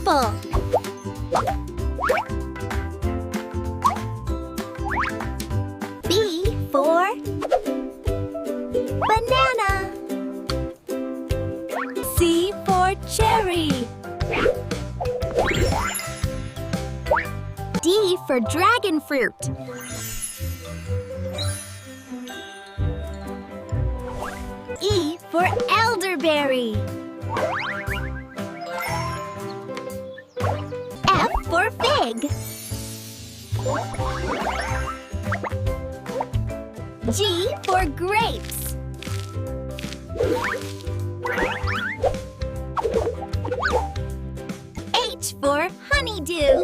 apple. B for banana. C for cherry. D for dragon fruit. E for elderberry. F for fig. G for grapes. H for honeydew.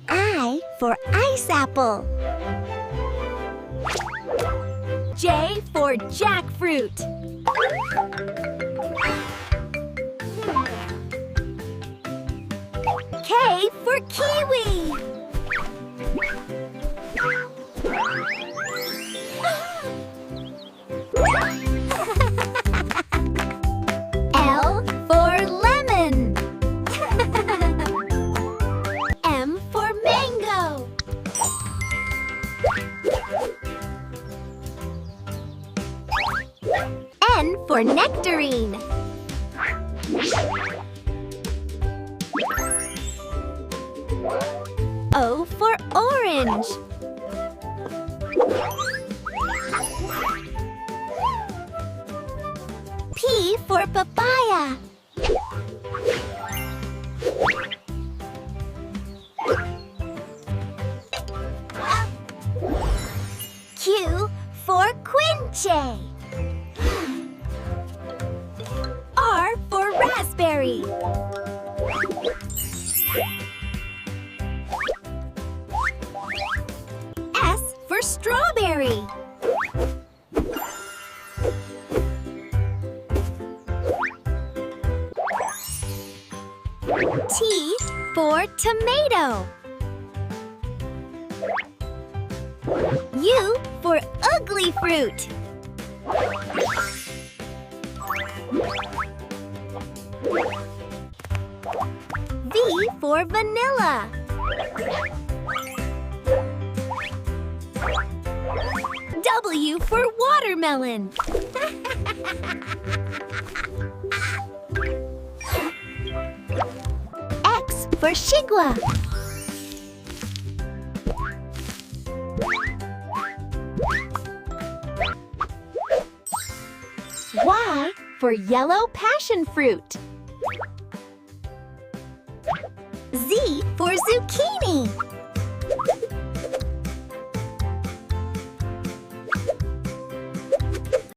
I for ice apple. J for jackfruit. K for kiwi. L for lemon. M for mango. N for nectarine. O for orange. P for papaya. Q for quince. R for raspberry. S for strawberry. T for tomato. U for ugly fruit. V for vanilla. W for watermelon. X for shigwa. Y for yellow passion fruit. Z for zucchini.